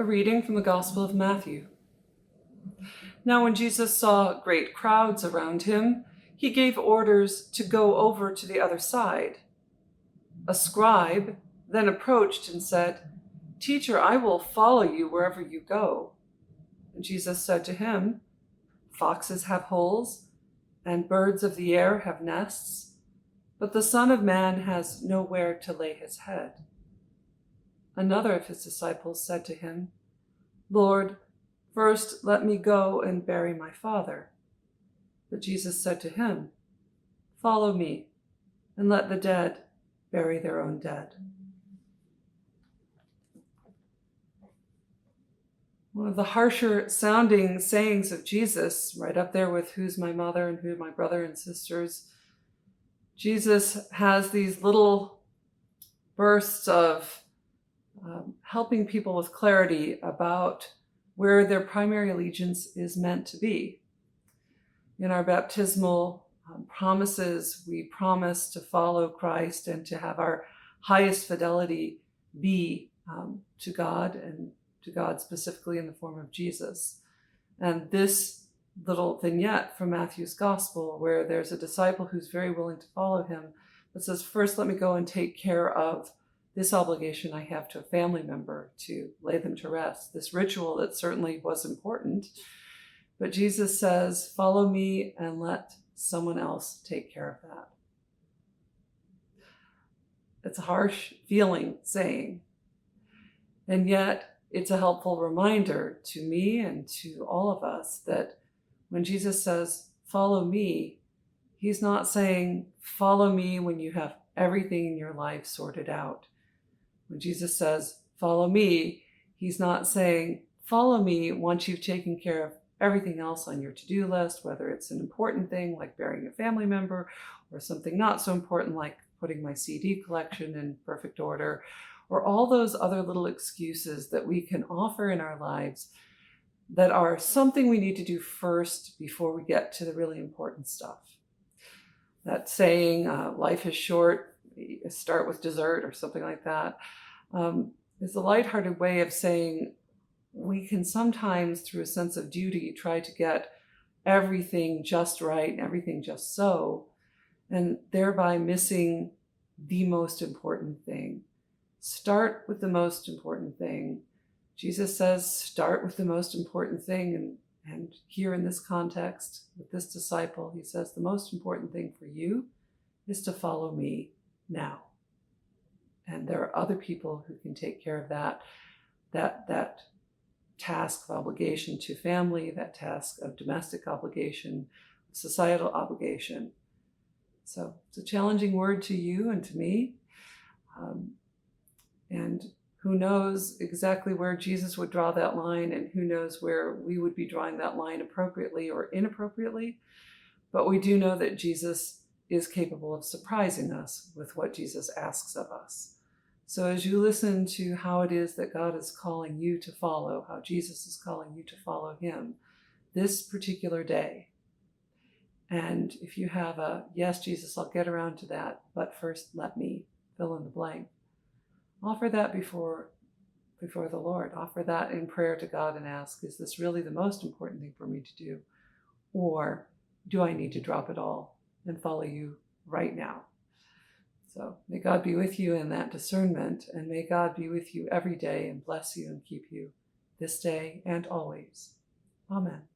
A reading from the Gospel of Matthew. Now when Jesus saw great crowds around him, he gave orders to go over to the other side. A scribe then approached and said, "Teacher, I will follow you wherever you go." And Jesus said to him, "Foxes have holes, and birds of the air have nests, but the Son of Man has nowhere to lay his head." Another of his disciples said to him, "Lord, first let me go and bury my father." But Jesus said to him, "Follow me, and let the dead bury their own dead." One of the harsher sounding sayings of Jesus, right up there with "Who's my mother and who are my brother and sisters," Jesus has these little bursts of helping people with clarity about where their primary allegiance is meant to be. In our baptismal promises, we promise to follow Christ and to have our highest fidelity be to God, and to God specifically in the form of Jesus. And this little vignette from Matthew's Gospel, where there's a disciple who's very willing to follow him, that says, "First let me go and take care of this obligation I have to a family member to lay them to rest," this ritual that certainly was important. But Jesus says, "Follow me and let someone else take care of that." It's a harsh feeling saying, and yet it's a helpful reminder to me and to all of us that when Jesus says, "Follow me," he's not saying, "Follow me when you have everything in your life sorted out." When Jesus says, "Follow me," he's not saying, "Follow me once you've taken care of everything else on your to-do list," whether it's an important thing like burying a family member, or something not so important like putting my CD collection in perfect order, or all those other little excuses that we can offer in our lives that are something we need to do first before we get to the really important stuff. That saying, "Life is short, start with dessert," or something like that, is a lighthearted way of saying we can sometimes, through a sense of duty, try to get everything just right and everything just so, and thereby missing the most important thing. Start with the most important thing. Jesus says, start with the most important thing. And here in this context, with this disciple, he says, the most important thing for you is to follow me now. And there are other people who can take care of that task of obligation to family, that task of domestic obligation, societal obligation. So it's a challenging word to you and to me. And who knows exactly where Jesus would draw that line, and who knows where we would be drawing that line appropriately or inappropriately. But we do know that Jesus is capable of surprising us with what Jesus asks of us. So as you listen to how it is that God is calling you to follow, how Jesus is calling you to follow him this particular day, and if you have a, "Yes, Jesus, I'll get around to that, but first let me fill in the blank," offer that before the Lord. Offer that in prayer to God and ask, is this really the most important thing for me to do? Or do I need to drop it all and follow you right now? So may God be with you in that discernment, and may God be with you every day and bless you and keep you this day and always. Amen.